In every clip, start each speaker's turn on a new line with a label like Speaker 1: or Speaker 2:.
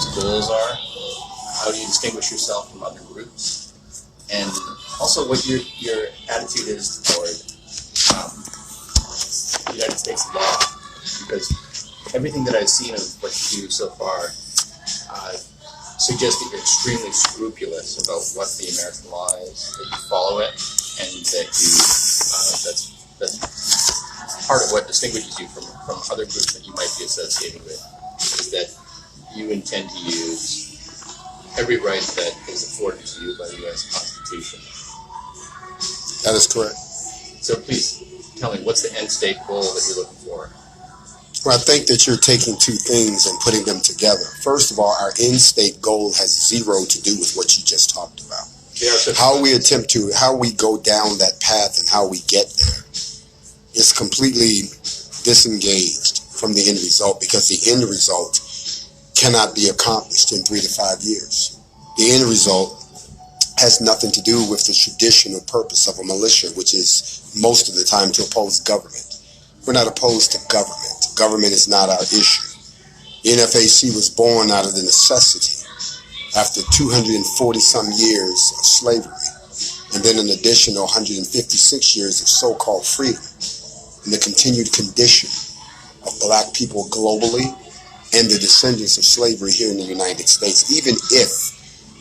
Speaker 1: its goals are, how do you distinguish yourself from other groups, and also what your attitude is toward the United States law, because everything that I've seen of what you do so far suggests that you're extremely scrupulous about what the American law is, that you follow it, and that you that's part of what distinguishes you from other groups that you might be associated with, is that you intend to use every right that is afforded to you by the U.S. Constitution.
Speaker 2: That is correct.
Speaker 1: So please tell me, what's the end state goal that you're looking for?
Speaker 2: Well, I think that you're taking two things and putting them together. First of all, our end state goal has zero to do with what you just talked about. How we go down that path and how we get there is completely disengaged from the end result, because the end result cannot be accomplished in 3 to 5 years. The end result has nothing to do with the traditional purpose of a militia, which is most of the time to oppose government. We're not opposed to government. Government is not our issue. The NFAC was born out of the necessity after 240-some years of slavery, and then an additional 156 years of so-called freedom, and the continued condition of black people globally and the descendants of slavery here in the United States, even if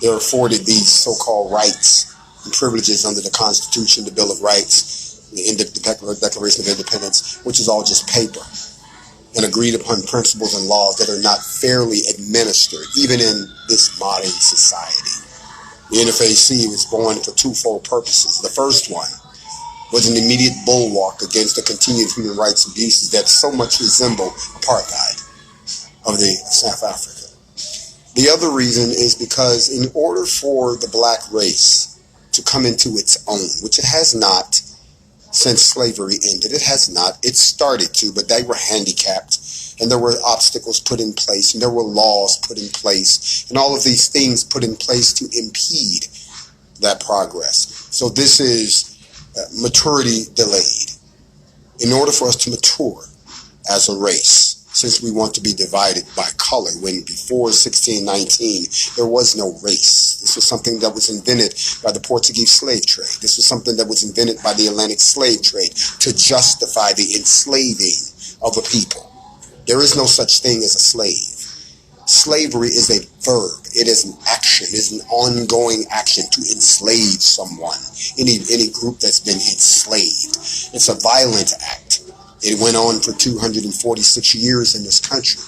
Speaker 2: they're afforded these so-called rights and privileges under the Constitution, the Bill of Rights, the Declaration of Independence, which is all just paper, and agreed upon principles and laws that are not fairly administered, even in this modern society. The NFAC was born for twofold purposes. The first one was an immediate bulwark against the continued human rights abuses that so much resemble apartheid of the South Africa. The other reason is because in order for the black race to come into its own, which it has not since slavery ended, it has not. It started to, but they were handicapped, and there were obstacles put in place, and there were laws put in place, and all of these things put in place to impede that progress. So this is maturity delayed. In order for us to mature as a race, since we want to be divided by color, when before 1619 there was no race. This was something that was invented by the Portuguese slave trade. This was something that was invented by the Atlantic slave trade to justify the enslaving of a people. There is no such thing as a slave. Slavery is a verb. It is an action. It is an ongoing action to enslave someone, any group that's been enslaved. It's a violent act. It went on for 246 years in this country.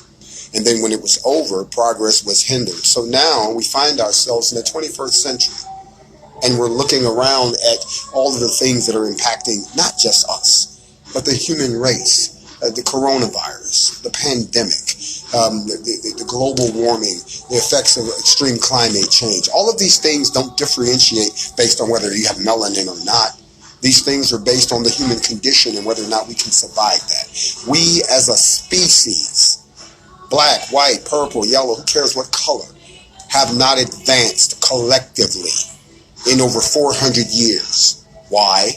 Speaker 2: And then when it was over, progress was hindered. So now we find ourselves in the 21st century, and we're looking around at all of the things that are impacting not just us, but the human race, the coronavirus, the pandemic, the global warming, the effects of extreme climate change. All of these things don't differentiate based on whether you have melanin or not. These things are based on the human condition and whether or not we can survive that. We as a species, black, white, purple, yellow, who cares what color, have not advanced collectively in over 400 years. Why?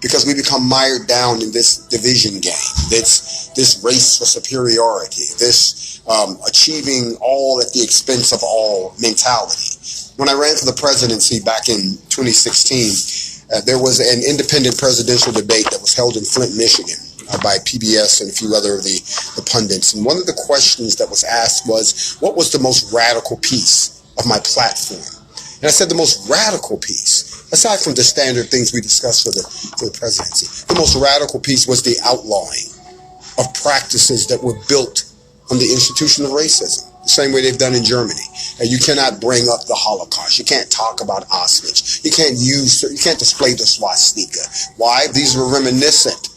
Speaker 2: Because we become mired down in this division game, this race for superiority, this achieving all at the expense of all mentality. When I ran for the presidency back in 2016, there was an independent presidential debate that was held in Flint, Michigan by PBS and a few other of the pundits. And one of the questions that was asked was, what was the most radical piece of my platform? And I said the most radical piece, aside from the standard things we discussed for the presidency, the most radical piece was the outlawing of practices that were built on the institution of racism, the same way they've done in Germany. You cannot bring up the Holocaust. You can't talk about Auschwitz. You can't display the swastika. Why? These were reminiscent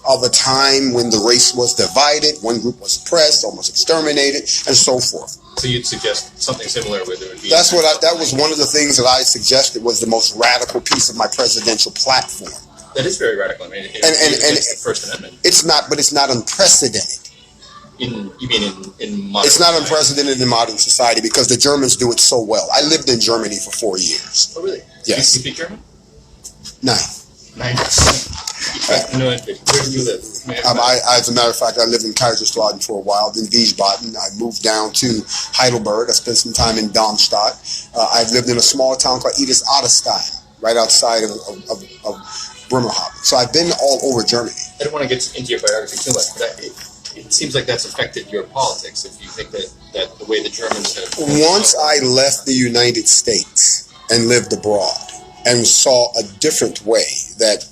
Speaker 2: of a time when the race was divided, one group was oppressed, almost exterminated, and so forth.
Speaker 1: So you'd suggest something similar where there would be...
Speaker 2: That was one of the things that I suggested was the most radical piece of my presidential platform.
Speaker 1: That is very radical. I mean, it's the First Amendment.
Speaker 2: It's not, but it's not unprecedented.
Speaker 1: You mean in modern
Speaker 2: It's not unprecedented in modern society because the Germans do it so well. I lived in Germany for 4 years.
Speaker 1: Oh, really?
Speaker 2: Yes.
Speaker 1: You speak German?
Speaker 2: No.
Speaker 1: Where do you live?
Speaker 2: As a matter of fact, I lived in Kaiserslautern for a while, then Wiesbaden. I moved down to Heidelberg. I spent some time in Darmstadt. I've lived in a small town called Idis-Adlerstein, right outside of Bremerhaven. So I've been all over Germany.
Speaker 1: I don't want to get into your biography too much, but it seems like that's affected your politics. If you think that the way the Germans have...
Speaker 2: Once I left the United States and lived abroad and saw a different way that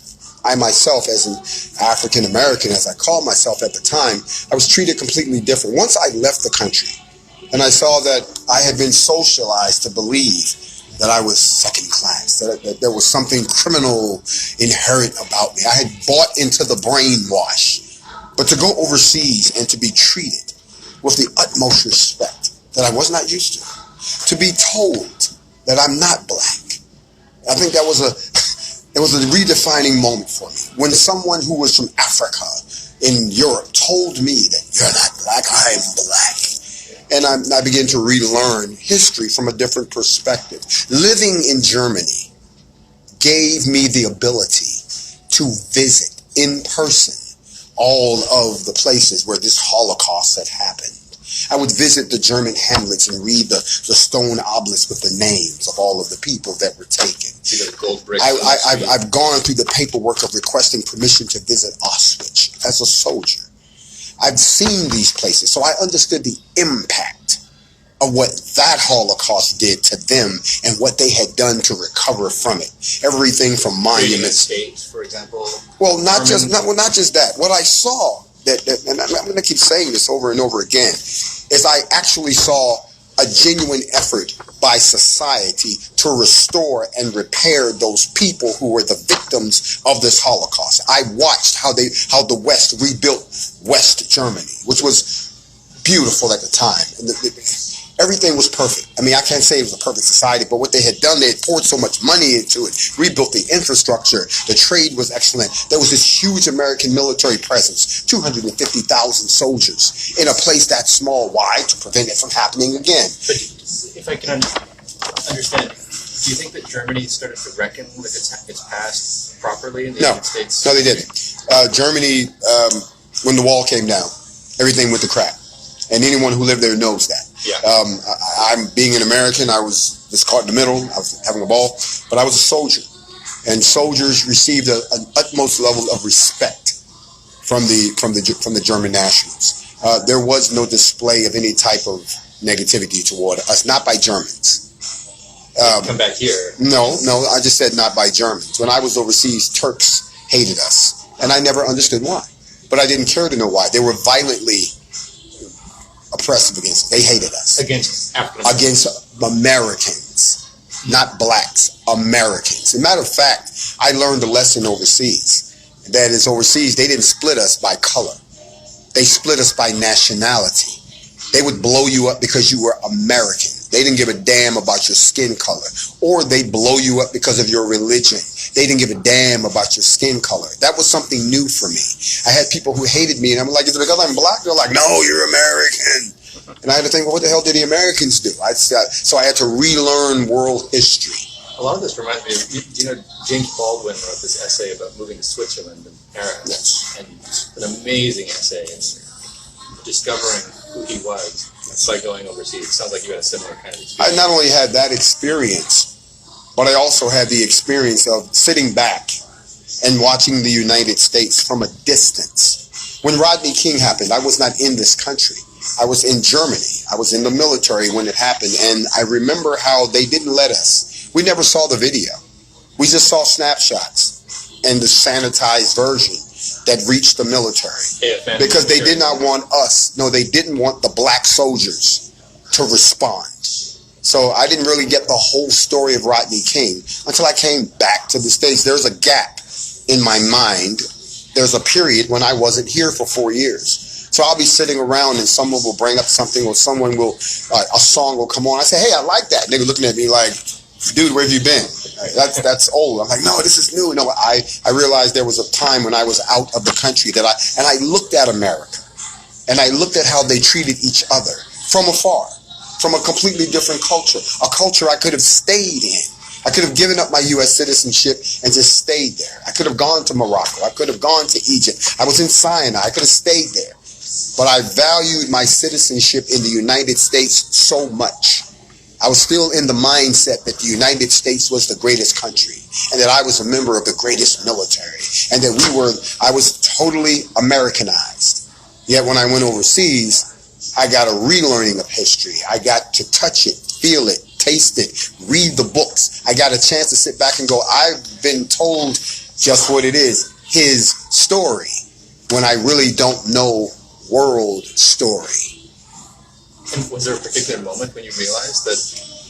Speaker 2: I myself, as an African American, as I called myself at the time, I was treated completely different. Once I left the country and I saw that I had been socialized to believe that I was second class, that there was something criminal inherent about me. I had bought into the brainwash. But to go overseas and to be treated with the utmost respect that I was not used to be told that I'm not black, I think that was it was a redefining moment for me. When someone who was from Africa in Europe told me that you're not black, I am black. And I began to relearn history from a different perspective. Living in Germany gave me the ability to visit in person all of the places where this Holocaust had happened. I would visit the German hamlets and read the stone obelisk with the names of all of the people that were taken. I've gone through the paperwork of requesting permission to visit Auschwitz as a soldier. I've seen these places, so I understood the impact of what that Holocaust did to them and what they had done to recover from it. Everything from monuments,
Speaker 1: States, for example.
Speaker 2: Well, not just that. What I saw and I'm going to keep saying this over and over again, is I actually saw a genuine effort by society to restore and repair those people who were the victims of this Holocaust. I watched how the West rebuilt West Germany, which was beautiful at the time. And everything was perfect. I mean, I can't say it was a perfect society, but what they had done, they had poured so much money into it, rebuilt the infrastructure, the trade was excellent. There was this huge American military presence, 250,000 soldiers in a place that small. Why? To prevent it from happening again.
Speaker 1: But if I can understand, do you think that Germany started to reckon with its past properly in the United States?
Speaker 2: No, they didn't. Germany, when the wall came down, everything went to crap. And anyone who lived there knows that.
Speaker 1: Yeah.
Speaker 2: I'm being an American. I was just caught in the middle. I was having a ball, but I was a soldier, and soldiers received an utmost level of respect from the German nationals. There was no display of any type of negativity toward us, not by Germans.
Speaker 1: Come back here.
Speaker 2: No, I just said not by Germans. When I was overseas, Turks hated us, and I never understood why. But I didn't care to know why. They were violently oppressive against us. They hated us.
Speaker 1: Against
Speaker 2: Americans, not blacks, Americans. As a matter of fact, I learned a lesson overseas. That is, overseas, they didn't split us by color. They split us by nationality. They would blow you up because you were American. They didn't give a damn about your skin color. Or they'd blow you up because of your religion. They didn't give a damn about your skin color. That was something new for me. I had people who hated me, and I'm like, is it because I'm black? They're like, no, you're American. And I had to think, well, what the hell did the Americans do? So I had to relearn world history.
Speaker 1: A lot of this reminds me of, James Baldwin wrote this essay about moving to Switzerland and Paris.
Speaker 2: Yes.
Speaker 1: And an amazing essay in discovering who he was by going overseas. It sounds like you had a similar kind of experience.
Speaker 2: I not only had that experience, but I also had the experience of sitting back and watching the United States from a distance. When Rodney King happened, I was not in this country. I was in Germany. I was in the military when it happened, and I remember how they didn't let us. We never saw the video. We just saw snapshots and the sanitized version that reached the military. Because they did not want us, they didn't want the black soldiers to respond. So I didn't really get the whole story of Rodney King until I came back to the States. There's a gap in my mind. There's a period when I wasn't here for 4 years. So I'll be sitting around and someone will bring up something, or someone will, a song will come on. I say, hey, I like that. And they're looking at me like, dude, where have you been? That's old. I'm like, no, this is new. No, I realized there was a time when I was out of the country and I looked at America and I looked at how they treated each other from afar, from a completely different culture, a culture I could have stayed in I could have given up my U.S. citizenship and just stayed there. I could have gone to Morocco. I could have gone to Egypt. I was in Sinai. I could have stayed there. But I valued my citizenship in the United States so much. I was still in the mindset that the United States was the greatest country and that I was a member of the greatest military and that I was totally Americanized. Yet when I went overseas, I got a relearning of history. I got to touch it, feel it, taste it, read the books. I got a chance to sit back and go, I've been told just what it is, his story, when I really don't know world story.
Speaker 1: And was there a particular moment when you realized that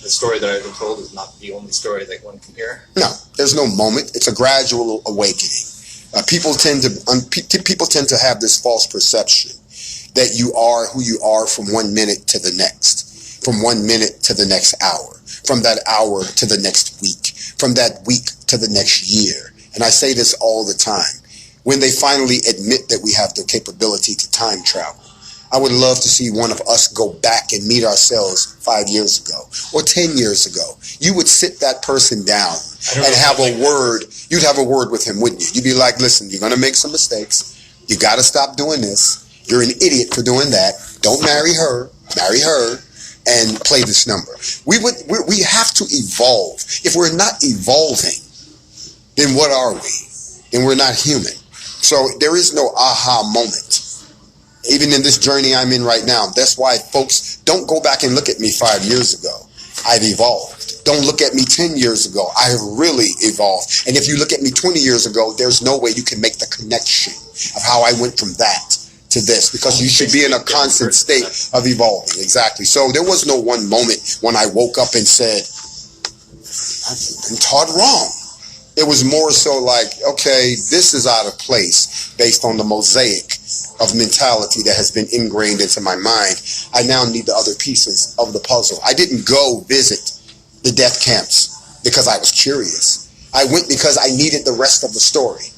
Speaker 1: the story that I've been told is not the only story that one can hear?
Speaker 2: No, there's no moment. It's a gradual awakening. People tend to have this false perception that you are who you are from 1 minute to the next, from 1 minute to the next hour, from that hour to the next week, from that week to the next year. And I say this all the time. When they finally admit that we have the capability to time travel, I would love to see one of us go back and meet ourselves 5 years ago or 10 years ago. You would sit that person down and have a word. You'd have a word with him, wouldn't you? You'd be like, listen, you're going to make some mistakes. You got to stop doing this. You're an idiot for doing that. Don't marry her, and play this number. We have to evolve. If we're not evolving, then what are we? Then we're not human. So there is no aha moment. Even in this journey I'm in right now. That's why, folks, don't go back and look at me 5 years ago. I've evolved. Don't look at me 10 years ago. I have really evolved. And if you look at me 20 years ago, there's no way you can make the connection of how I went from that to this, because you should be in a constant state of evolving. Exactly. So there was no one moment when I woke up and said, I've been taught wrong. It was more so like, okay, this is out of place based on the mosaic of mentality that has been ingrained into my mind. I now need the other pieces of the puzzle. I didn't go visit the death camps because I was curious. I went because I needed the rest of the story.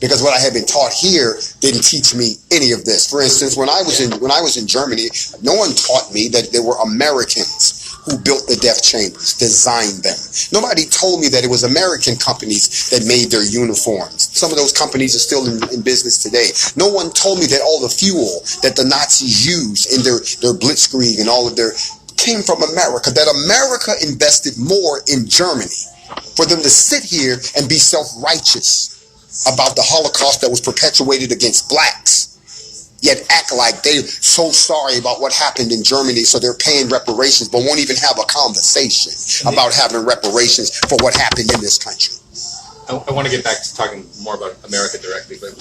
Speaker 2: Because what I had been taught here didn't teach me any of this. For instance, when I was in Germany, no one taught me that there were Americans who built the death chambers, designed them. Nobody told me that it was American companies that made their uniforms. Some of those companies are still in business today. No one told me that all the fuel that the Nazis used in their blitzkrieg and all of their came from America, that America invested more in Germany for them to sit here and be self-righteous about the Holocaust that was perpetuated against blacks, yet act like they're so sorry about what happened in Germany, so they're paying reparations, but won't even have a conversation about having reparations for what happened in this country.
Speaker 1: I want to get back to talking more about America directly, but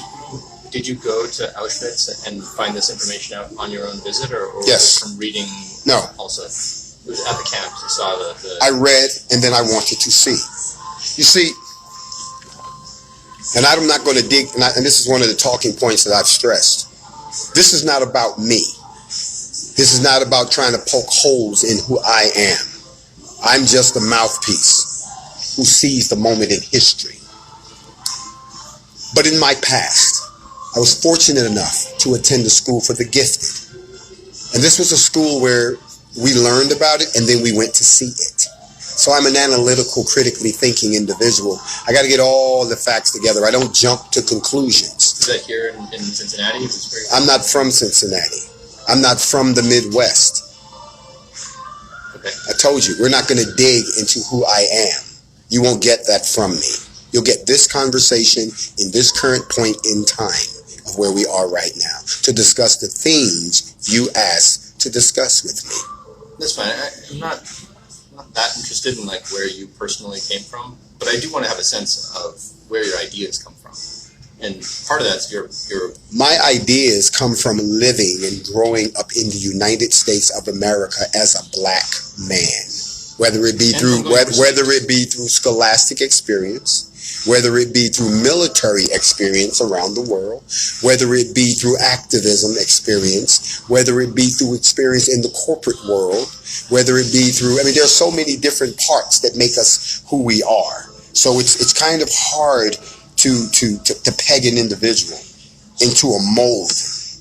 Speaker 1: did you go to Auschwitz and find this information out on your own visit, or
Speaker 2: yes,
Speaker 1: was it from reading?
Speaker 2: No.
Speaker 1: Also, it was at the camps. You saw the...
Speaker 2: I read, and then I wanted to see. You see, and I'm not going to dig, and this is one of the talking points that I've stressed. This is not about me. This is not about trying to poke holes in who I am. I'm just a mouthpiece who sees the moment in history. But in my past, I was fortunate enough to attend a school for the gifted. And this was a school where we learned about it and then we went to see it. So I'm an analytical, critically thinking individual. I got to get all the facts together. I don't jump to conclusions.
Speaker 1: Is that here in Cincinnati?
Speaker 2: I'm not from Cincinnati. I'm not from the Midwest.
Speaker 1: Okay.
Speaker 2: I told you, we're not going to dig into who I am. You won't get that from me. You'll get this conversation in this current point in time of where we are right now to discuss the things you asked to discuss with me.
Speaker 1: That's fine. I'm not that interested in like where you personally came from, but I do want to have a sense of where your ideas come from. And part of that's your
Speaker 2: my ideas come from living and growing up in the United States of America as a black man, whether it be through scholastic experience, whether it be through military experience around the world, whether it be through activism experience, whether it be through experience in the corporate world, whether it be through, there are so many different parts that make us who we are. So it's kind of hard to peg an individual into a mold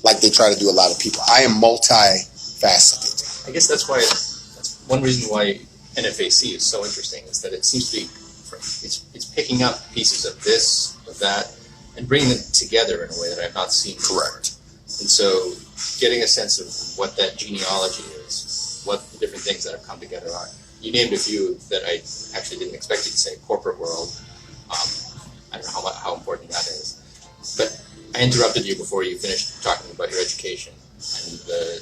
Speaker 2: like they try to do a lot of people. I am multifaceted.
Speaker 1: I guess that's one reason why NFAC is so interesting is that it seems to be it's picking up pieces of this, of that, and bringing them together in a way that I've not seen before.
Speaker 2: Correct.
Speaker 1: And so getting a sense of what that genealogy is, what the different things that have come together are. You named a few that I actually didn't expect you to say. Corporate world. I don't know how important that is. But I interrupted you before you finished talking about your education and the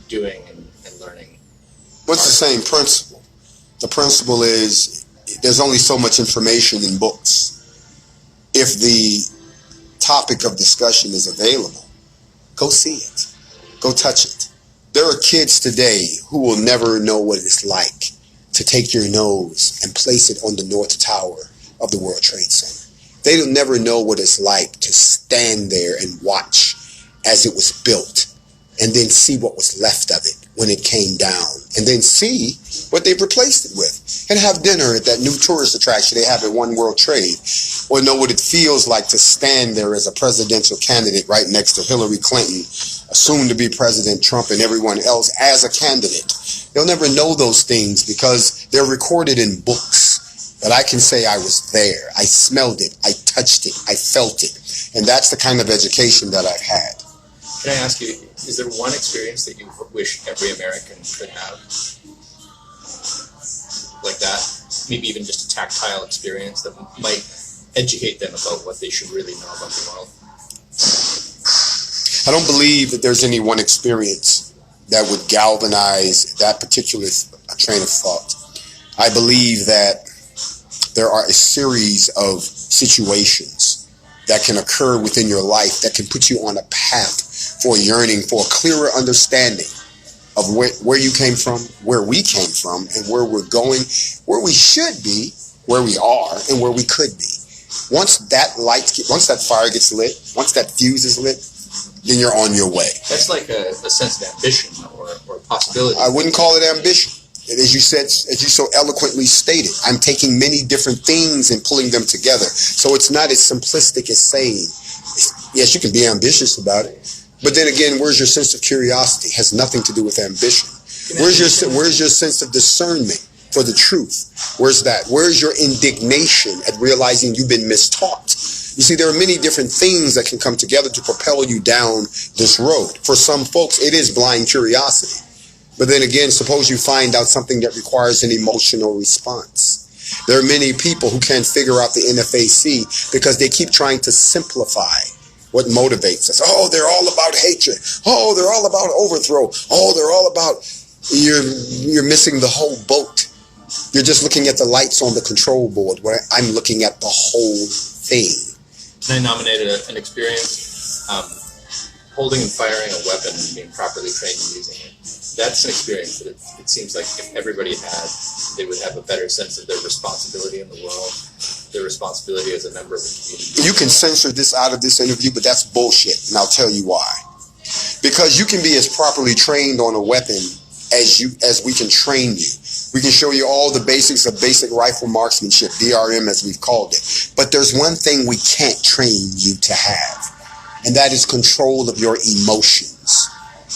Speaker 1: doing and learning.
Speaker 2: What's the same principle? The principle is there's only so much information in books. If the topic of discussion is available, go see it. Go touch it. There are kids today who will never know what it's like to take your nose and place it on the North Tower of the World Trade Center. They'll never know what it's like to stand there and watch as it was built and then see what was left of it when it came down and then see what they've replaced it with and have dinner at that new tourist attraction they have at One World Trade, or know what it feels like to stand there as a presidential candidate right next to Hillary Clinton, soon to be President Trump, and everyone else as a candidate. They'll never know those things because they're recorded in books. But I can say I was there. I smelled it. I touched it. I felt it. And that's the kind of education that I've had.
Speaker 1: Can I ask you, is there one experience that you wish every American could have? Like that? Maybe even just a tactile experience that might educate them about what they should really know about the world?
Speaker 2: I don't believe that there's any one experience that would galvanize that particular train of thought. I believe that there are a series of situations that can occur within your life that can put you on a path for yearning for a clearer understanding of where you came from, where we came from, and where we're going, where we should be, where we are, and where we could be. Once that fire gets lit, once that fuse is lit, then you're on your way.
Speaker 1: That's like a sense of ambition or possibility.
Speaker 2: I wouldn't call it ambition. As you said, as you so eloquently stated, I'm taking many different things and pulling them together. So it's not as simplistic as saying, yes, you can be ambitious about it. But then again, where's your sense of curiosity? It has nothing to do with ambition. Where's your sense of discernment for the truth? Where's that? Where's your indignation at realizing you've been mistaught? You see, there are many different things that can come together to propel you down this road. For some folks, it is blind curiosity. But then again, suppose you find out something that requires an emotional response. There are many people who can't figure out the NFAC because they keep trying to simplify what motivates us. Oh, they're all about hatred. Oh, they're all about overthrow. Oh, they're all about... You're missing the whole boat. You're just looking at the lights on the control board, where I'm looking at the whole thing.
Speaker 1: I nominated an experience holding and firing a weapon and being properly trained in using it. That's an experience that it seems like if everybody had, they would have a better sense of their responsibility in the world, their responsibility as a member of the community.
Speaker 2: You can censor this out of this interview, but that's bullshit, and I'll tell you why. Because you can be as properly trained on a weapon as we can train you. We can show you all the basics of basic rifle marksmanship, BRM as we've called it. But there's one thing we can't train you to have, and that is control of your emotions.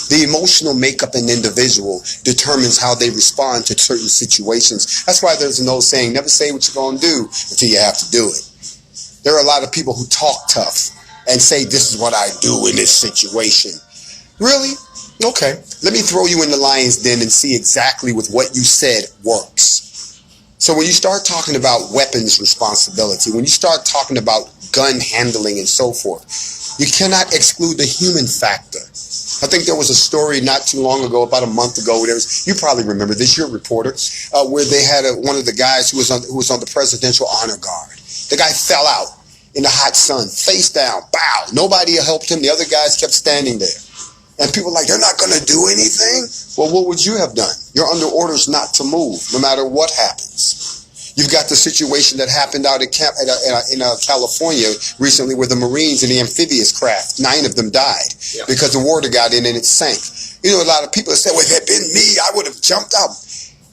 Speaker 2: The emotional makeup of an individual determines how they respond to certain situations. That's why there's an old saying, never say what you're going to do until you have to do it. There are a lot of people who talk tough and say, this is what I do in this situation. Really? Okay. Let me throw you in the lion's den and see exactly with what you said works. So when you start talking about weapons responsibility, when you start talking about gun handling and so forth, you cannot exclude the human factor. I think there was a story not too long ago, about a month ago, you probably remember this, you're a reporter, where they had one of the guys who was on the Presidential Honor Guard. The guy fell out in the hot sun, face down, bow. Nobody helped him. The other guys kept standing there. And people were like, they're not going to do anything? Well, what would you have done? You're under orders not to move, no matter what happens. You've got the situation that happened out in California recently with the Marines and the amphibious craft. 9 of them died because the water got in and it sank. You know, a lot of people say, well, if it had been me, I would have jumped out.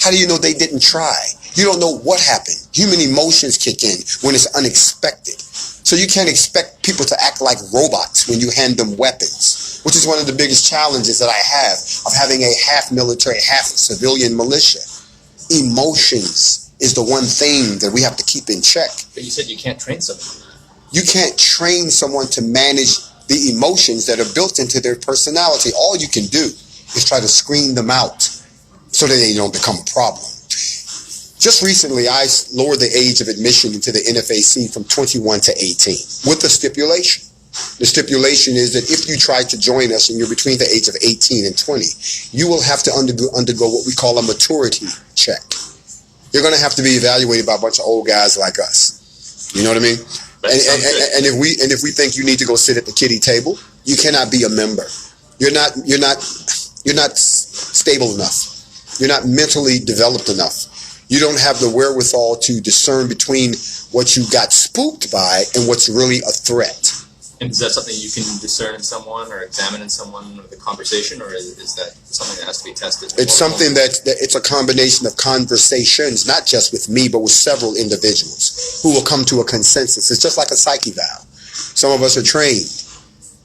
Speaker 2: How do you know they didn't try? You don't know what happened. Human emotions kick in when it's unexpected. So you can't expect people to act like robots when you hand them weapons, which is one of the biggest challenges that I have of having a half military, half civilian militia. Emotions is the one thing that we have to keep in check.
Speaker 1: But you said you can't train someone.
Speaker 2: You can't train someone to manage the emotions that are built into their personality. All you can do is try to screen them out so that they don't become a problem. Just recently, I lowered the age of admission into the NFAC from 21 to 18 with a stipulation. The stipulation is that if you try to join us and you're between the age of 18 and 20, you will have to undergo what we call a maturity check. You're going to have to be evaluated by a bunch of old guys like us. You know what I mean? And if we think you need to go sit at the kiddie table, you cannot be a member. You're not stable enough. You're not mentally developed enough. You don't have the wherewithal to discern between what you got spooked by and what's really a threat.
Speaker 1: And is that something you can discern in someone or examine in someone with a conversation, or is that something that has to be tested?
Speaker 2: It's something that it's a combination of conversations, not just with me, but with several individuals who will come to a consensus. It's just like a psyche valve. Some of us are trained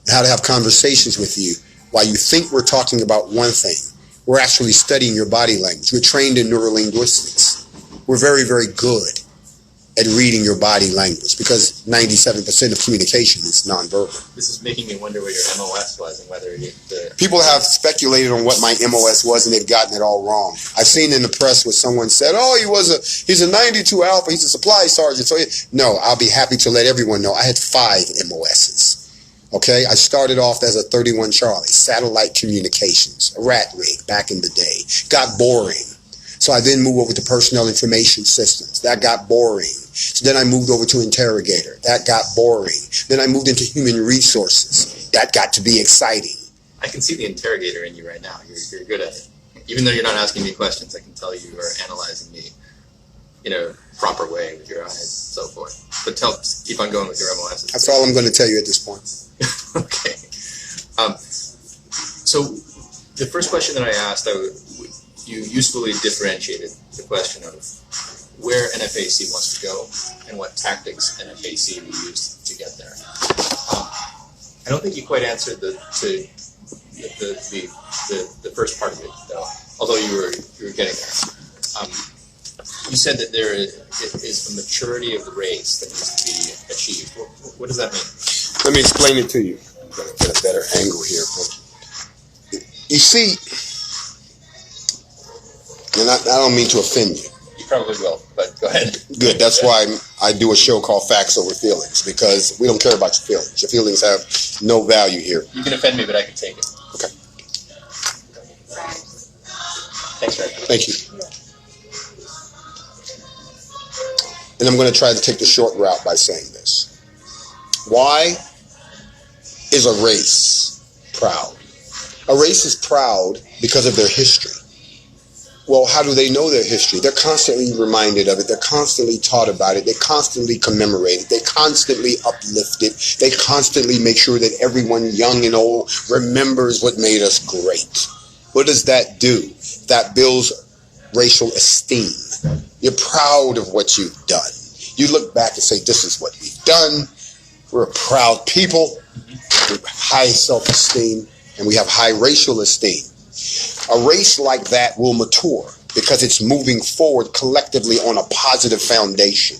Speaker 2: how to have conversations with you while you think we're talking about one thing. We're actually studying your body language. We're trained in neurolinguistics. We're very, very good at reading your body language because 97% of communication is nonverbal.
Speaker 1: This is making me wonder what your MOS was and whether
Speaker 2: People have speculated on what my MOS was and they've gotten it all wrong. I've seen in the press where someone said, "Oh, he's a 92 Alpha, he's a supply sergeant." So no, I'll be happy to let everyone know I had 5 MOSs. Okay, I started off as a 31 Charlie, satellite communications, a rat rig back in the day. Got boring. So I then moved over to personnel information systems. That got boring. So then I moved over to interrogator. That got boring. Then I moved into human resources. That got to be exciting.
Speaker 1: I can see the interrogator in you right now. You're good at it. Even though you're not asking me questions, I can tell you are analyzing me in a proper way with your eyes and so forth. But keep on going with your MOSs.
Speaker 2: That's all I'm going to tell you at this point.
Speaker 1: Okay. So the first question that I asked, you usefully differentiated the question of where NFAC wants to go and what tactics NFAC will use to get there. I don't think you quite answered the first part of it, though. Although you were getting there. You said that there is a maturity of the race that needs to be achieved. What does that mean?
Speaker 2: Let me explain it to you. I'm going to get a better angle here. You see, and I don't mean to offend you.
Speaker 1: You probably will, but go ahead.
Speaker 2: Good. That's why I do a show called Facts Over Feelings, because we don't care about your feelings. Your feelings have no value here.
Speaker 1: You can offend me, but I can take it.
Speaker 2: Okay.
Speaker 1: Thanks, Ray.
Speaker 2: Thank you. And I'm going to try to take the short route by saying this. Why is a race proud? A race is proud because of their history. Well, how do they know their history? They're constantly reminded of it. They're constantly taught about it. They constantly commemorate it. They constantly uplift it. They constantly make sure that everyone, young and old, remembers what made us great. What does that do? That builds racial esteem. You're proud of what you've done. You look back and say, this is what we've done. We're a proud people. We have high self-esteem, and we have high racial esteem. A race like that will mature because it's moving forward collectively on a positive foundation.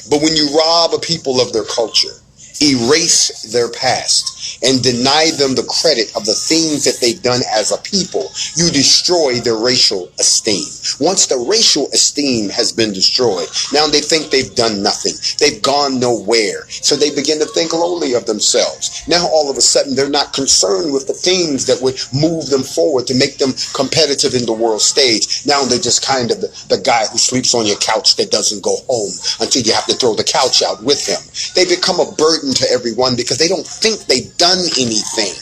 Speaker 2: But when you rob a people of their culture, erase their past, and deny them the credit of the things that they've done as a people, you destroy their racial esteem. Once the racial esteem has been destroyed, now they think they've done nothing. They've gone nowhere. So they begin to think lowly of themselves. Now all of a sudden they're not concerned with the things that would move them forward to make them competitive in the world stage. Now they're just kind of the guy who sleeps on your couch that doesn't go home until you have to throw the couch out with him. They become a burden to everyone because they don't think they've done anything.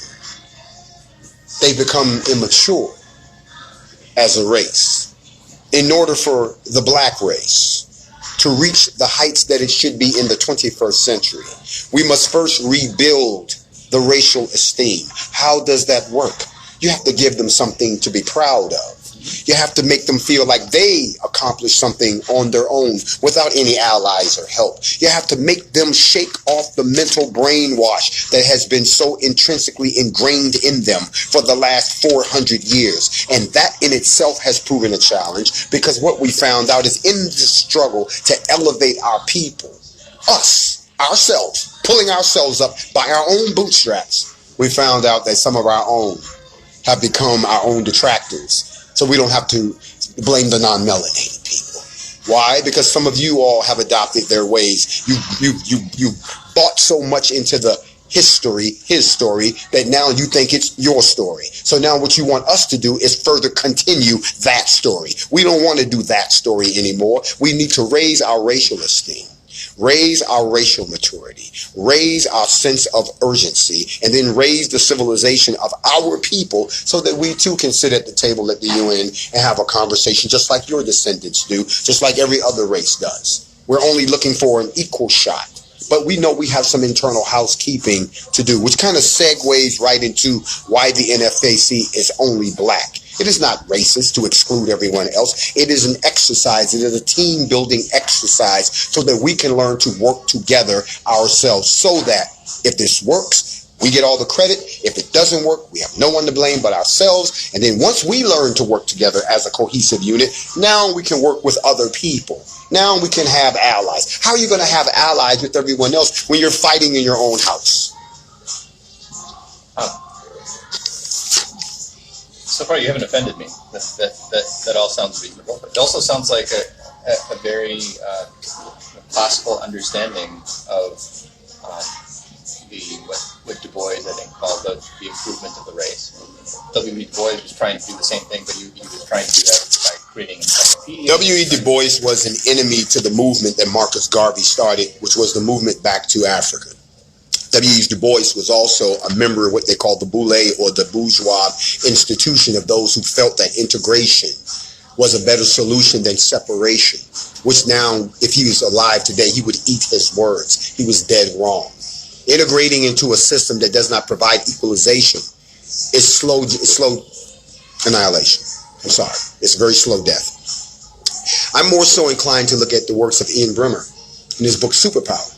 Speaker 2: They become immature as a race. In order for the black race to reach the heights that it should be in the 21st century, we must first rebuild the racial esteem. How does that work? You have to give them something to be proud of. You have to make them feel like they accomplished something on their own without any allies or help. You have to make them shake off the mental brainwash that has been so intrinsically ingrained in them for the last 400 years. And that in itself has proven a challenge, because what we found out is in the struggle to elevate our people, ourselves, pulling ourselves up by our own bootstraps, we found out that some of our own have become our own detractors. So we don't have to blame the non-melanated people. Why? Because some of you all have adopted their ways. You bought so much into his story, that now you think it's your story. So now what you want us to do is further continue that story. We don't want to do that story anymore. We need to raise our racial esteem, raise our racial maturity, raise our sense of urgency, and then raise the civilization of our people so that we too can sit at the table at the UN and have a conversation just like your descendants do, just like every other race does. We're only looking for an equal shot. But we know we have some internal housekeeping to do, which kind of segues right into why the NFAC is only black. It is not racist to exclude everyone else. It is an exercise. It is a team building exercise so that we can learn to work together ourselves, so that if this works, we get all the credit. If it doesn't work, we have no one to blame but ourselves. And then once we learn to work together as a cohesive unit, now we can work with other people. Now we can have allies. How are you going to have allies with everyone else when you're fighting in your own house?
Speaker 1: So far, you haven't offended me. That all sounds reasonable. It also sounds like a very classical understanding of what Du Bois, I think, called the improvement of the race. W.E. Du Bois was trying to do the same thing, but he was trying to do that by creating encyclopedias.
Speaker 2: W.E. Du Bois was an enemy to the movement that Marcus Garvey started, which was the movement back to Africa. W.E. Du Bois was also a member of what they call the boule, or the bourgeois institution, of those who felt that integration was a better solution than separation, which now, if he was alive today, he would eat his words. He was dead wrong. Integrating into a system that does not provide equalization is slow annihilation. I'm sorry. It's very slow death. I'm more so inclined to look at the works of Ian Bremmer in his book Superpower.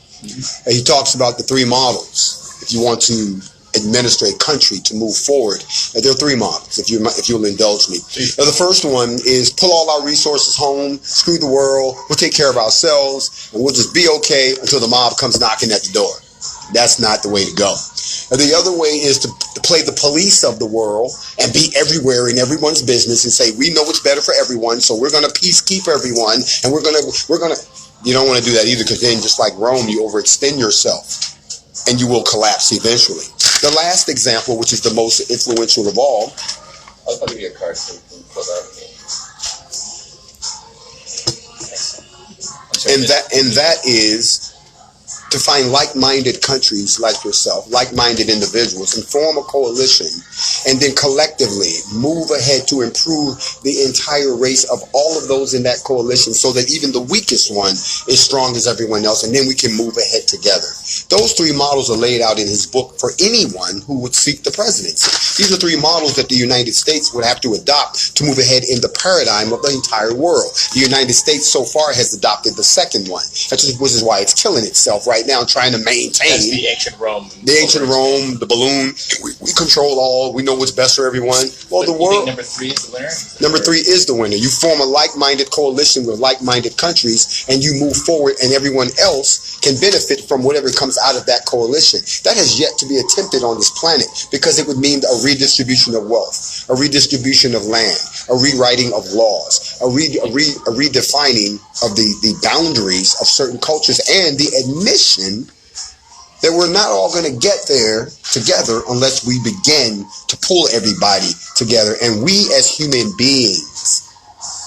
Speaker 2: And he talks about the three models. If you want to administer a country to move forward, there are three models, if you'll indulge me. Now, the first one is pull all our resources home, screw the world, we'll take care of ourselves, and we'll just be okay until the mob comes knocking at the door. That's not the way to go. And the other way is to play the police of the world and be everywhere in everyone's business and say, we know what's better for everyone, so we're going to peacekeep everyone, and we're going to. You don't want to do that either, because then, just like Rome, you overextend yourself and you will collapse eventually. The last example, which is the most influential of all,
Speaker 1: I'll give you a card so you can pull that out.
Speaker 2: and that is to find like-minded countries like yourself, like-minded individuals, and form a coalition, and then collectively move ahead to improve the entire race of all of those in that coalition, so that even the weakest one is strong as everyone else, and then we can move ahead together. Those three models are laid out in his book for anyone who would seek the presidency. These are three models that the United States would have to adopt to move ahead in the paradigm of the entire world. The United States so far has adopted the second one, which is why it's killing itself right now, trying to maintain.
Speaker 1: That's the ancient Rome.
Speaker 2: The ancient Rome, the balloon. We control all. We know what's best for everyone. Well,
Speaker 1: but
Speaker 2: the world.
Speaker 1: Number 3 is the winner?
Speaker 2: Number 3 is the winner. You form a like-minded coalition with like-minded countries, and you move forward, and everyone else can benefit from whatever comes out of that coalition. That has yet to be attempted on this planet, because it would mean a redistribution of wealth, a redistribution of land, a rewriting of laws, a redefining of the boundaries of certain cultures, and the admission that we're not all going to get there together unless we begin to pull everybody together. And we as human beings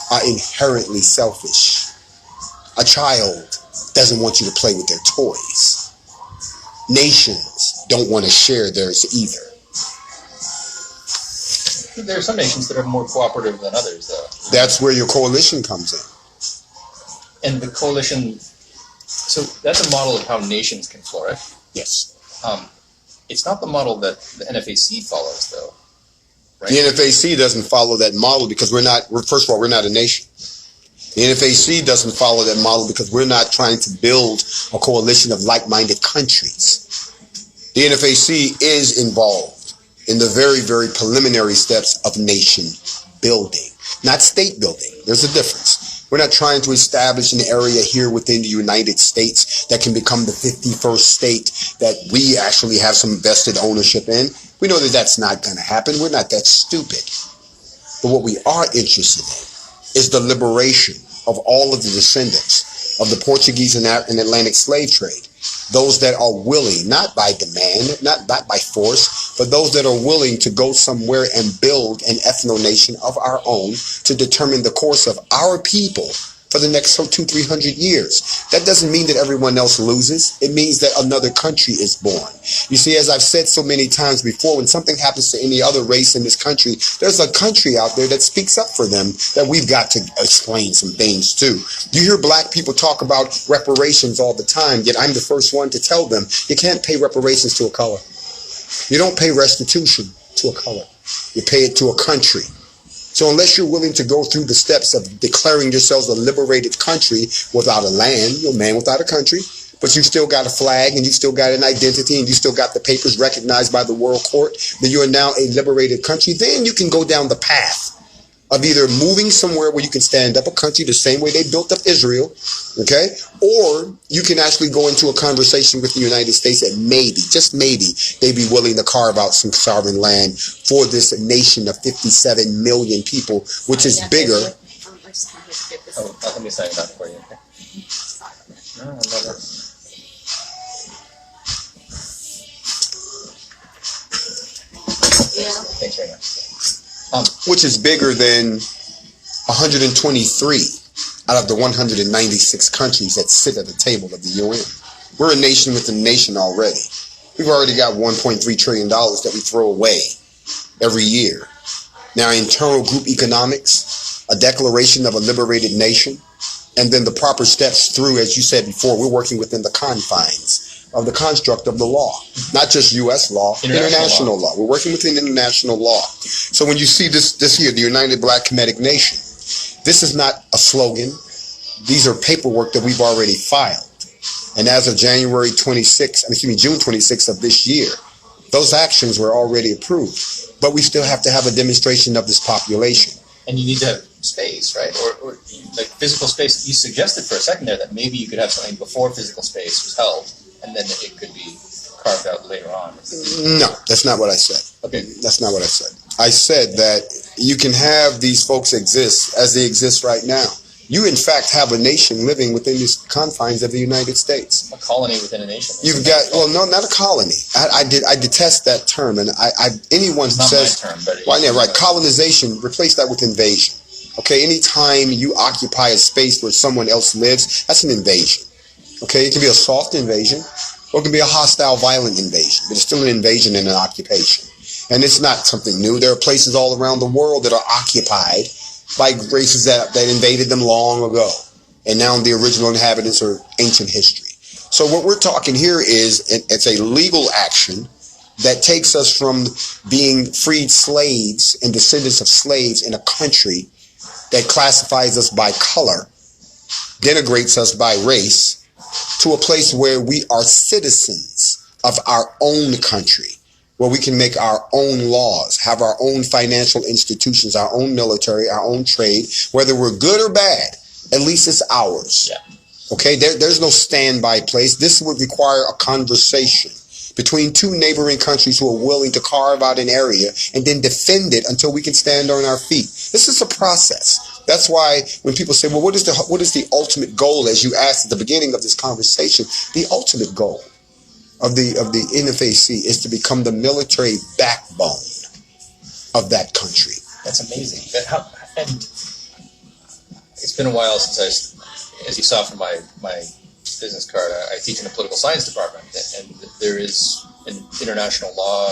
Speaker 2: are inherently selfish. A child doesn't want you to play with their toys. Nations don't want to share theirs either.
Speaker 1: There are some nations that are more cooperative than others, though.
Speaker 2: That's where your coalition comes in.
Speaker 1: And the coalition, so that's a model of how nations can flourish.
Speaker 2: Yes.
Speaker 1: It's not the model that the NFAC follows, though. right?
Speaker 2: The NFAC doesn't follow that model because first of all, we're not a nation. The NFAC doesn't follow that model because we're not trying to build a coalition of like-minded countries. The NFAC is involved in the very, very preliminary steps of nation building, not state building. There's a difference. We're not trying to establish an area here within the United States that can become the 51st state that we actually have some vested ownership in. We know that that's not going to happen. We're not that stupid. But what we are interested in is the liberation of all of the descendants of the Portuguese and Atlantic slave trade. Those that are willing, not by demand, not by force, but those that are willing to go somewhere and build an ethno-nation of our own to determine the course of our people for the next 200-300 years. That doesn't mean that everyone else loses. It means that another country is born. You see, as I've said so many times before, when something happens to any other race in this country, there's a country out there that speaks up for them that we've got to explain some things to. You hear black people talk about reparations all the time, yet I'm the first one to tell them you can't pay reparations to a color. You don't pay restitution to a color. You pay it to a country. So unless you're willing to go through the steps of declaring yourselves a liberated country without a land, you're a man without a country, but you still got a flag and you still got an identity and you still got the papers recognized by the world court, then you are now a liberated country. Then you can go down the path of either moving somewhere where you can stand up a country the same way they built up Israel, okay? Or you can actually go into a conversation with the United States that maybe, just maybe, they'd be willing to carve out some sovereign land for this nation of 57 million people, which is bigger.
Speaker 1: Oh, let me sign that for you. Okay. No, I love it.
Speaker 3: Yeah.
Speaker 1: Thanks very much.
Speaker 2: Which is bigger than 123 out of the 196 countries that sit at the table of the UN. We're a nation within a nation already. We've already got $1.3 trillion that we throw away every year. Now, internal group economics, a declaration of a liberated nation, and then the proper steps through, as you said before, we're working within the confines of the construct of the law, not just U.S. law, international law. We're working within international law. So when you see this here, the United Black Kemetic Nation, this is not a slogan. These are paperwork that we've already filed. And as of June 26th of this year, those actions were already approved. But we still have to have a demonstration of this population.
Speaker 1: And you need to have space, right? Or like physical space. You suggested for a second there that maybe you could have something before physical space was held, and then it could be carved out later on.
Speaker 2: No, that's not what I said.
Speaker 1: Okay.
Speaker 2: That's not what I said. I said that you can have these folks exist as they exist right now. You, in fact, have a nation living within the confines of the United States.
Speaker 1: A colony within a nation.
Speaker 2: You've got, well, no, not a colony. I detest that term, and anyone who
Speaker 1: Not
Speaker 2: says,
Speaker 1: my term, but
Speaker 2: well, yeah, right, colonization, replace that with invasion. Okay, anytime you occupy a space where someone else lives, that's an invasion. Okay, it can be a soft invasion, or it can be a hostile, violent invasion, but it's still an invasion and an occupation. And it's not something new. There are places all around the world that are occupied by races that invaded them long ago. And now the original inhabitants are ancient history. So what we're talking here is it's a legal action that takes us from being freed slaves and descendants of slaves in a country that classifies us by color, denigrates us by race, to a place where we are citizens of our own country, where we can make our own laws, have our own financial institutions, our own military, our own trade. Whether we're good or bad, at least it's ours.
Speaker 1: Yeah.
Speaker 2: Okay, there's no standby place. This would require a conversation between two neighboring countries who are willing to carve out an area and then defend it until we can stand on our feet. This is a process. That's why when people say, well, what is the ultimate goal, as you asked at the beginning of this conversation, the ultimate goal of the NFAC is to become the military backbone of that country.
Speaker 1: That's amazing. And it's been a while since as you saw from my business card, I teach in the political science department, and there is an international law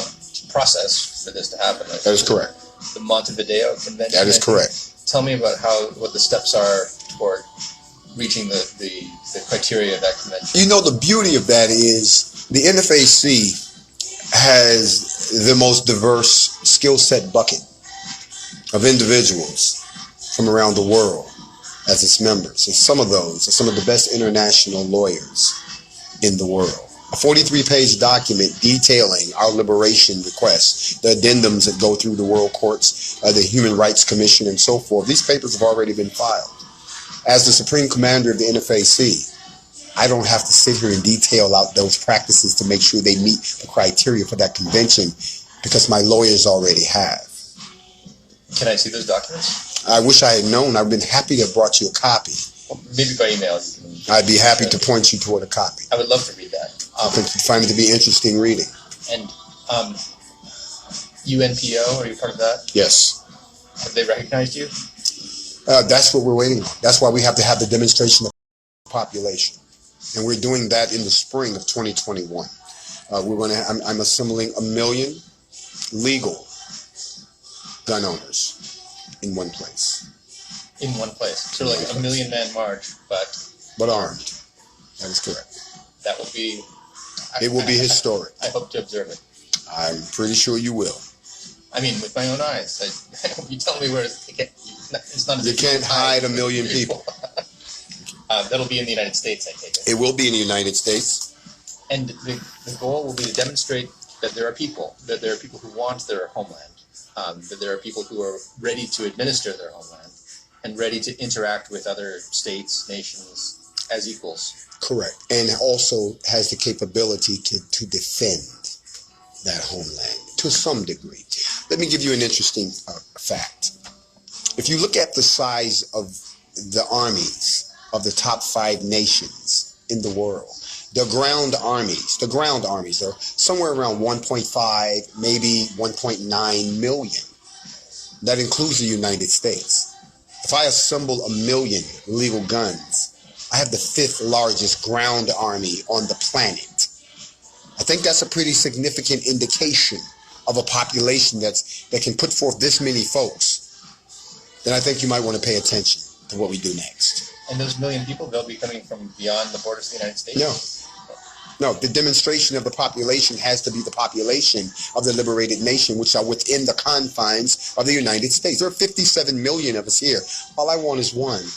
Speaker 1: process for this to happen.
Speaker 2: That is correct.
Speaker 1: The Montevideo Convention.
Speaker 2: That is correct.
Speaker 1: Tell me about what the steps are toward reaching the criteria of that convention.
Speaker 2: You know, the beauty of that is the NFAC has the most diverse skill set bucket of individuals from around the world as its members. And some of those are some of the best international lawyers in the world. A 43-page document detailing our liberation requests, the addendums that go through the world courts, the Human Rights Commission, and so forth. These papers have already been filed. As the Supreme Commander of the NFAC, I don't have to sit here and detail out those practices to make sure they meet the criteria for that convention because my lawyers already have.
Speaker 1: Can I see those documents?
Speaker 2: I wish I had known. I've been happy to have brought you a copy.
Speaker 1: Well, maybe by email.
Speaker 2: I'd be happy to point you toward a copy.
Speaker 1: I would love to read that.
Speaker 2: I think you'd find it to be interesting reading.
Speaker 1: And UNPO, are you part of that?
Speaker 2: Yes.
Speaker 1: Have they recognized you?
Speaker 2: That's what we're waiting on. That's why we have to have the demonstration of population. And we're doing that in the spring of 2021. I'm assembling 1 million legal gun owners in one place.
Speaker 1: In one place. So like a 1 million man march, but
Speaker 2: armed. That is correct.
Speaker 1: That will be...
Speaker 2: It will be historic.
Speaker 1: I hope to observe it.
Speaker 2: I'm pretty sure you will.
Speaker 1: I mean, with my own eyes. You tell me where it's not.
Speaker 2: You can't hide 1 million people.
Speaker 1: That'll be in the United States, I take it.
Speaker 2: It will be in the United States.
Speaker 1: And the goal will be to demonstrate that there are people who want their homeland, that there are people who are ready to administer their homeland and ready to interact with other states, nations as equals.
Speaker 2: Correct. And also has the capability to defend that homeland to some degree. Let me give you an interesting fact. If you look at the size of the armies of the top 5 nations in the world, the ground armies are somewhere around 1.5, maybe 1.9 million. That includes the United States. If I assemble 1 million legal guns, I have the 5th largest ground army on the planet. I think that's a pretty significant indication of a population that can put forth this many folks. Then I think you might want to pay attention to what we do next.
Speaker 1: And those 1 million people, they'll be coming from beyond the borders of the United States?
Speaker 2: No, the demonstration of the population has to be the population of the liberated nation, which are within the confines of the United States. There are 57 million of us here. All I want is one.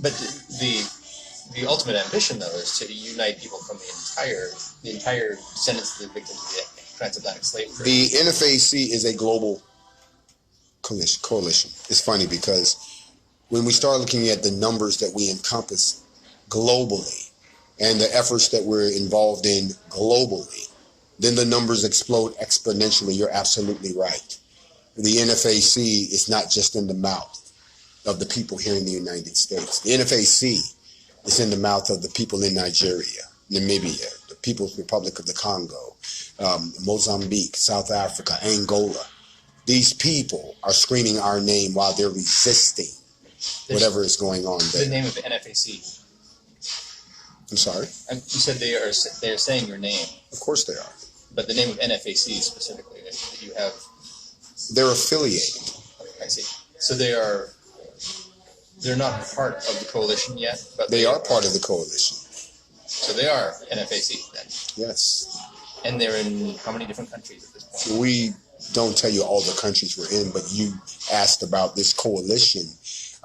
Speaker 1: But the ultimate ambition, though, is to unite people from the entire descendants of the victims of the transatlantic slave trade.
Speaker 2: The NFAC is a global coalition. It's funny because when we start looking at the numbers that we encompass globally and the efforts that we're involved in globally, then the numbers explode exponentially. You're absolutely right. The NFAC is not just in the mouth of the people here in the United States. The NFAC is in the mouth of the people in Nigeria, Namibia, the People's Republic of the Congo, Mozambique, South Africa, Angola. These people are screaming our name while they're resisting whatever is going on there.
Speaker 1: The name of the NFAC.
Speaker 2: I'm sorry?
Speaker 1: You said they are saying your name.
Speaker 2: Of course they are.
Speaker 1: But the name of NFAC specifically that you have.
Speaker 2: They're affiliated.
Speaker 1: I see. So they're not part of the coalition yet, but
Speaker 2: they are part of the coalition.
Speaker 1: So they are NFAC then.
Speaker 2: Yes.
Speaker 1: And they're in how many different countries at this point?
Speaker 2: We don't tell you all the countries we're in, but you asked about this coalition.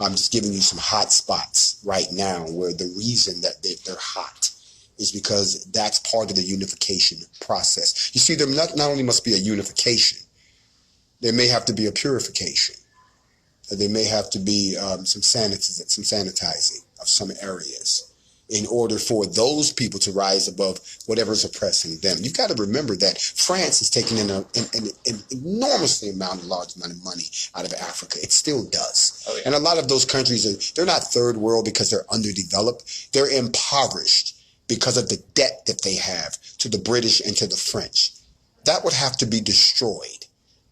Speaker 2: I'm just giving you some hot spots right now where the reason that they're hot is because that's part of the unification process. You see, there not only must be a unification, there may have to be a purification. There may have to be some sanitizing of some areas in order for those people to rise above whatever's oppressing them. You've got to remember that France is taking in an enormously large amount of money out of Africa. It still does.
Speaker 1: Oh, yeah.
Speaker 2: And a lot of those countries, they're not third world because they're underdeveloped. They're impoverished because of the debt that they have to the British and to the French. That would have to be destroyed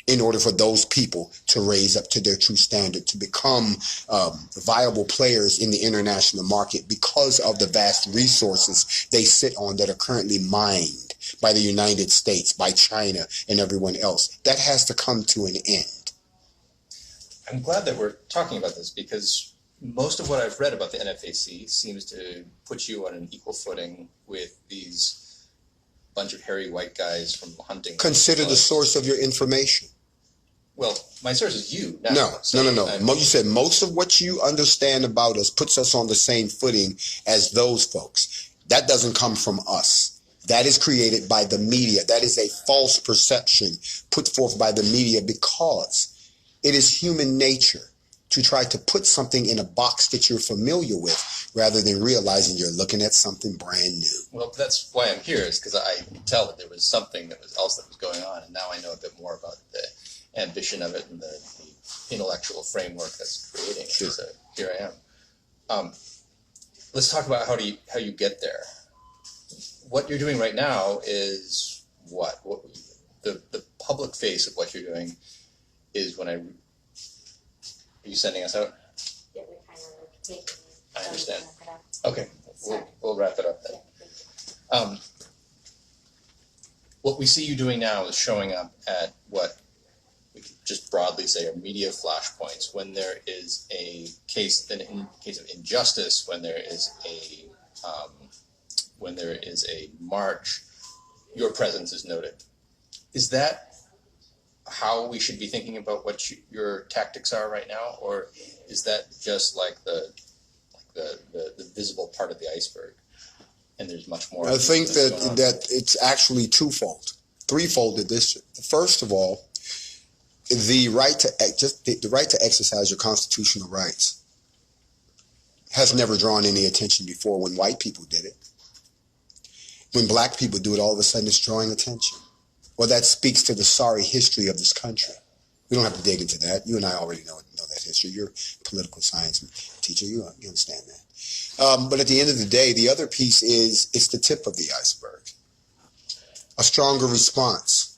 Speaker 2: in order for those people to raise up to their true standard, to become viable players in the international market because of the vast resources they sit on that are currently mined by the United States, by China, and everyone else. That has to come to an end.
Speaker 1: I'm glad that we're talking about this because most of what I've read about the NFAC seems to put you on an equal footing with these bunch of hairy white guys from hunting.
Speaker 2: Consider the source of your information.
Speaker 1: Well, my source is you. Now,
Speaker 2: No.
Speaker 1: I'm-
Speaker 2: You said most of what you understand about us puts us on the same footing as those folks. That doesn't come from us. That is created by the media. That is a false perception put forth by the media because it is human nature to try to put something in a box that you're familiar with rather than realizing you're looking at something brand new.
Speaker 1: Well, that's why I'm here, is because I could tell that there was something else that was going on, and now I know a bit more about the ambition of it and the intellectual framework that's creating it.
Speaker 2: Sure.
Speaker 1: So here I am. Let's talk about how you get there. What you're doing right now is what the public face of what you're doing is when are you sending us out?
Speaker 3: Yeah, we're kind of taking it.
Speaker 1: I understand.
Speaker 3: Wrap it up.
Speaker 1: Okay, we'll wrap it up then. What we see you doing now is showing up at what we could just broadly say are media flashpoints when there is a case, in case of injustice, when there is a march, your presence is noted. Is that how we should be thinking about what your tactics are right now, or is that just like the visible part of the iceberg, and there's much more?
Speaker 2: I think that it's actually threefold at this. First of all, the right to exercise your constitutional rights has never drawn any attention before. When white people did it, when black people do it, all of a sudden it's drawing attention. Well, that speaks to the sorry history of this country. We don't have to dig into that. You and I already know that history. You're a political science teacher. You understand that. But at the end of the day, the other piece is it's the tip of the iceberg. A stronger response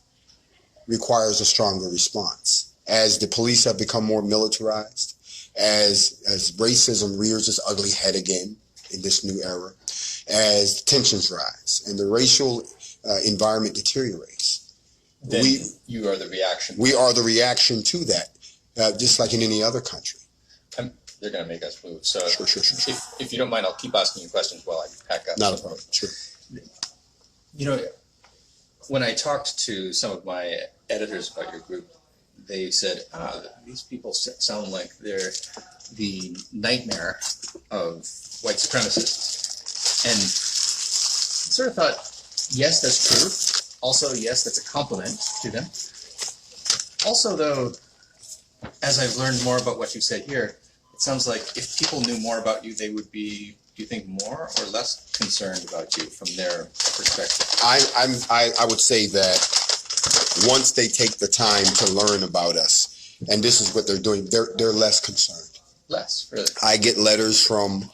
Speaker 2: requires a stronger response. As the police have become more militarized, as racism rears its ugly head again in this new era, as tensions rise and the racial environment deteriorates,
Speaker 1: then you are the reaction.
Speaker 2: We are the reaction to that, just like in any other country.
Speaker 1: They're going to make us move. So
Speaker 2: Sure.
Speaker 1: If you don't mind, I'll keep asking you questions while I pack up.
Speaker 2: Not a problem. Sure.
Speaker 1: You know, when I talked to some of my editors about your group, they said, these people sound like they're the nightmare of white supremacists. And I sort of thought, yes, that's true. Also, yes, that's a compliment to them. Also, though, as I've learned more about what you said here, it sounds like if people knew more about you, they would be, do you think, more or less concerned about you from their perspective?
Speaker 2: I would say that once they take the time to learn about us, and this is what they're doing, they're less concerned.
Speaker 1: Less, really.
Speaker 2: I get letters from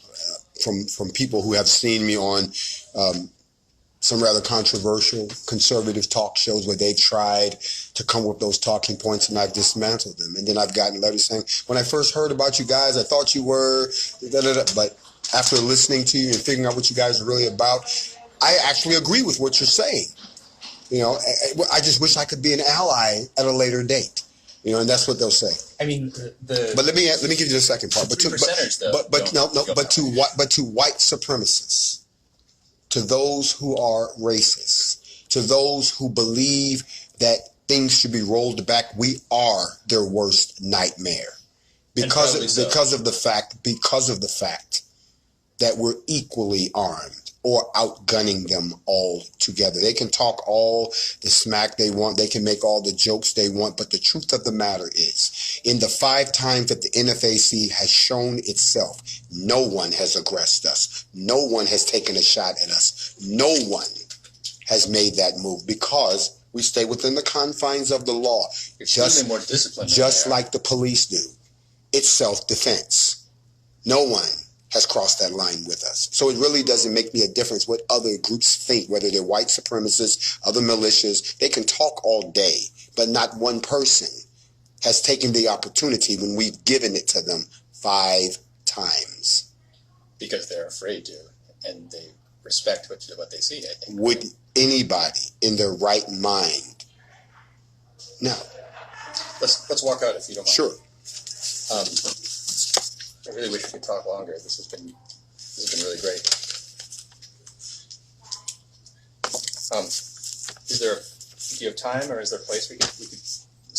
Speaker 2: people who have seen me on some rather controversial conservative talk shows where they tried to come with those talking points and I've dismantled them. And then I've gotten letters saying, when I first heard about you guys, I thought you were, but after listening to you and figuring out what you guys are really about, I actually agree with what you're saying. You know, I just wish I could be an ally at a later date. You know, and that's what they'll say. I mean, but let me give you the second part. But to white supremacists, to those who are racist, to those who believe that things should be rolled back, we are their worst nightmare because of the fact that we're equally armed or outgunning them all together. They can talk all the smack they want. They can make all the jokes they want. But the truth of the matter is, in the 5 times that the NFAC has shown itself, no one has aggressed us. No one has taken a shot at us. No one has made that move because we stay within the confines of the law.
Speaker 1: You're more disciplined.
Speaker 2: Just like the police do. It's self-defense. No one has crossed that line with us. So it really doesn't make me a difference what other groups think, whether they're white supremacists, other militias. They can talk all day, but not one person has taken the opportunity when we've given it to them 5 times.
Speaker 1: Because they're afraid to, and they respect what they see, I think.
Speaker 2: Would anybody in their right mind? No.
Speaker 1: Let's walk out if you don't mind.
Speaker 2: Sure.
Speaker 1: I really wish we could talk longer. This has been really great. Do you have time, or is there a place we could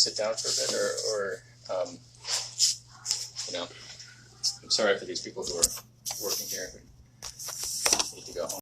Speaker 1: sit down for a bit, or I'm sorry for these people who are working here who need to go home.